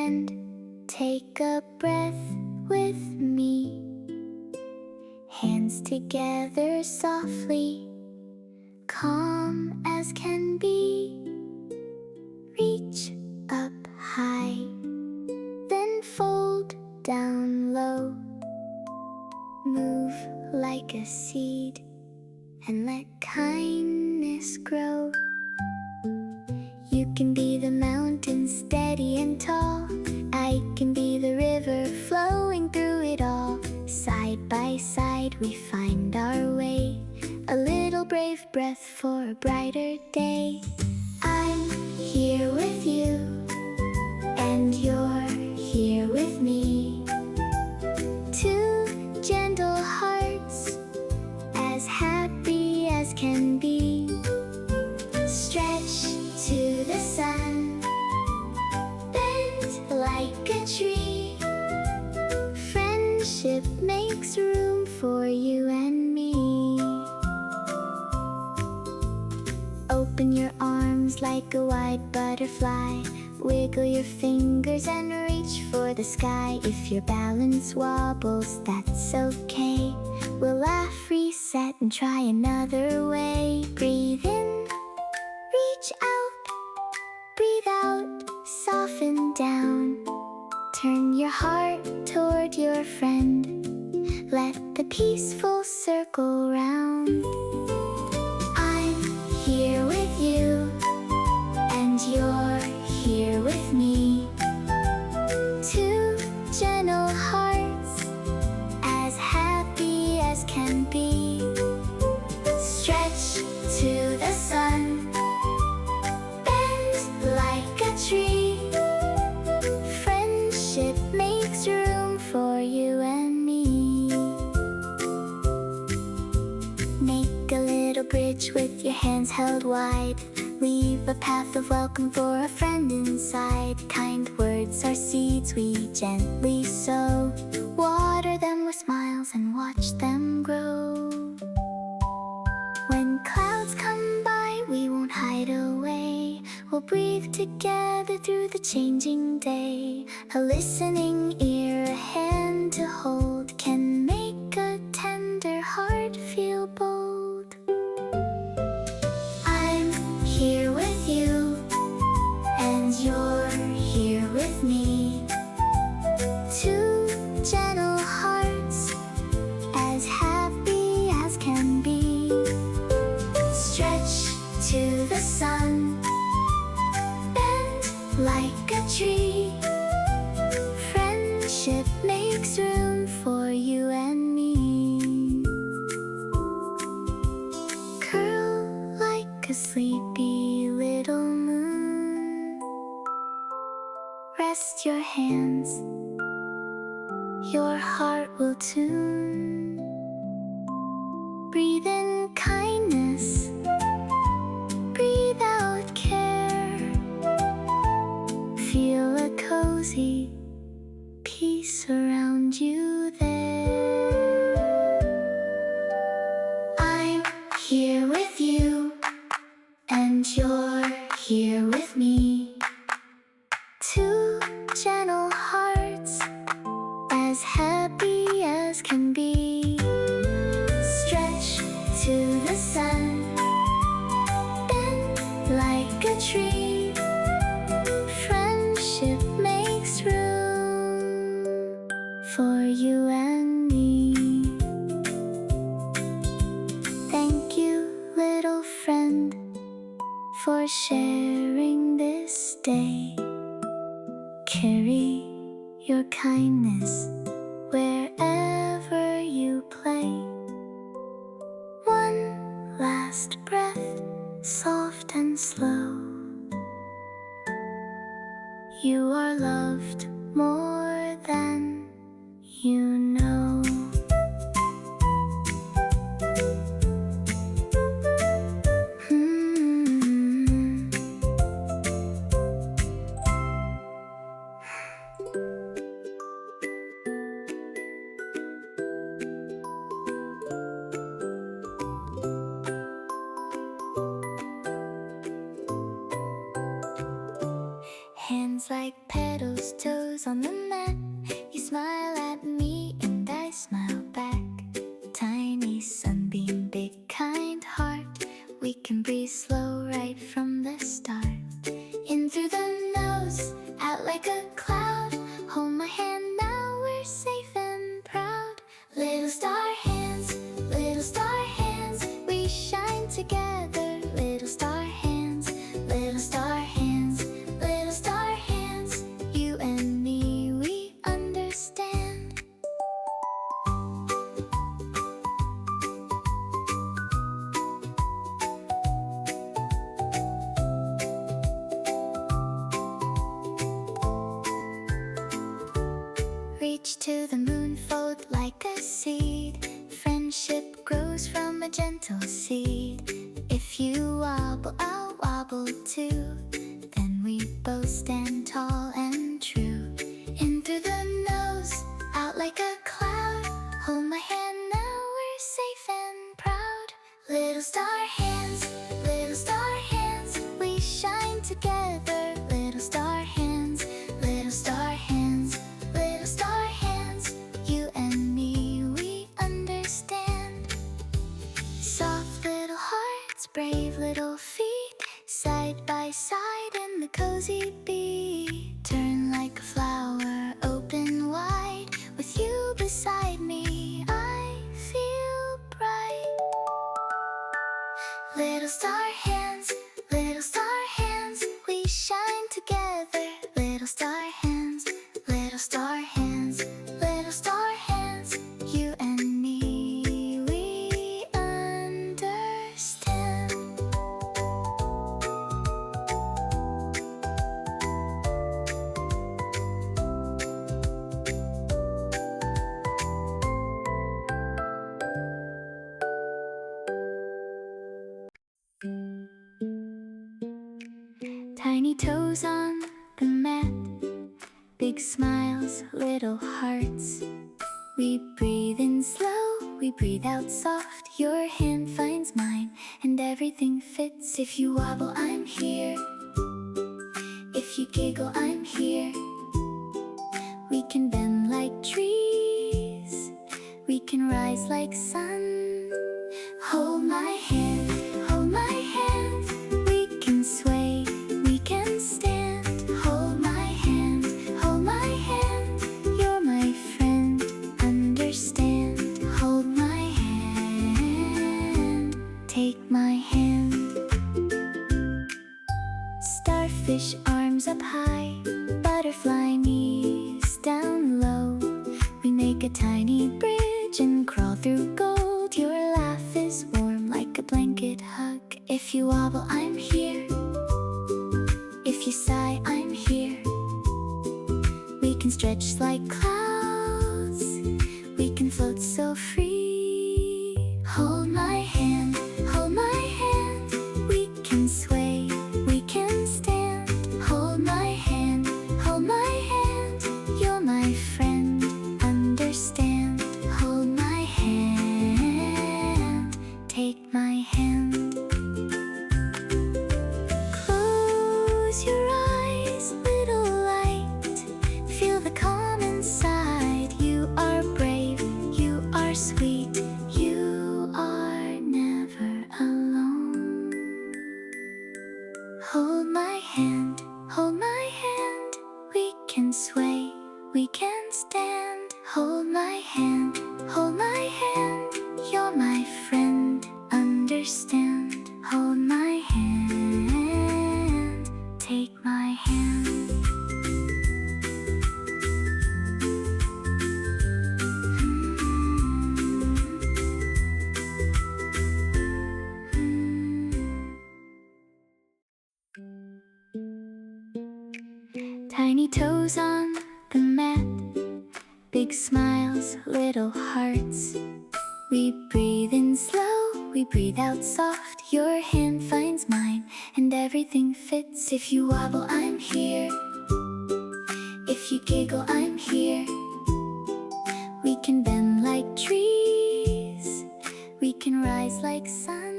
friend, take a breath with me. Hands together softly, calm as can be. Reach up high, then fold down low. Move like a seed and let kindness grow. You can be the mountain steady and tall. I can be the river flowing through it all. Side by side we find our way, a little brave breath for a brighter day. I'm here with you, and you're here with me. Two gentle hearts, as happy as can be. Stretch to the sun, bend like a tree. Friendship makes room for you and me. Open your arms like a wide butterfly. Wiggle your fingers and reach for the sky. If your balance wobbles, that's okay. We'll laugh, reset, and try another way. Breathe in, reach out, breathe out, soften down. Turn your heart toward your friend. Let the peaceful circle round. I'm here with you, and you're here with me. Two gentle hearts, as happy as can be. Stretch to the sun, bend like a tree. Friendship makes room for you and me. Make a little bridge with your hands held wide. Leave a path of welcome for a friend inside. Kind words are seeds we gently sow. Water them with smiles and watch them grow. When clouds come by, we won't hide away. We'll breathe together through the changing day. A listening ear, a hand to hold, can make a tender heart feel bold. I'm here with you, and you're here with me. Two gentle hearts, as happy as can be. Stretch to the sun, bend like a tree. Friendship makes room for you and me. Curl like a sleepy little moon. Rest your hands, your heart will tune. Breathe in kindness, breathe out care. Feel a cozy peace around you there. I'm here with you, and you're here with me. Two gentle hearts, as happy as can be. Stretch to the sun, bend like a tree. Friendship makes room for you and me. Thank you, little friend, for sharing this day. Carry your kindness wherever you play. One last breath, soft and slow. You are loved more than you know. Hands like petals, toes on the mat. You smile at me and I smile back. Tiny sunbeam, big kind heart. We can breathe slow right from the start. In through the nose, out like a cloud. Hold my hand now, we're safe and proud. Little star hands, we shine together. Little star hands, little star hands, little star hands. You and me, we understand. Reach to the moon, fold like a seed. Friendship grows from a gentle seed. If you wobble, I'll wobble too. Then we both stand tall and true. In through the nose, out like a cloud. Hold my hand now, we're safe and proud. Little star hands, we shine together. Little star hands, little star hands, little star hands. You and me, we understand. Soft little hearts, brave little feet, side by side in the cozy beat. Turn like a flower, open wide. With you beside me, I feel bright. Little star hands, we shine together. Little star hands, little star hands, little star hands. You and me, we understand. Tiny toes on the mat, big smiles, little hearts. We breathe in slow, we breathe out soft. Your hand finds mine and everything fits. If you wobble, I'm here. If you giggle, I'm here. We can bend like trees, we can rise like sun. Hold my hand, we can sway, we can stand. Hold my hand, you're my friend, understand. Hold my hand, take my hand. Starfish arms up high, butterfly knees down low. We make a tiny bridge and crawl through gold. Your laugh is warm like a blanket hug. If you wobble, I'm here. If you sigh, I'm here. We can stretch like clouds, we can float so free. Hold my hand, we can sway, we can stand. Hold my hand, you're my friend, understand. Hold my hand, take my hand. Close your eyes, little light, feel the calm inside. You are brave, you are sweet, you are never alone. Hold my hand, we can sway, we can stand. Hold my hand, you're my friend, understand. Hold my hand, take my hand. Tiny toes on the mat, big smiles, little hearts. We breathe in slow, we breathe out soft. Your hand finds mine and everything fits. If you wobble, I'm here. If you giggle, I'm here. We can bend like trees, we can rise like sun.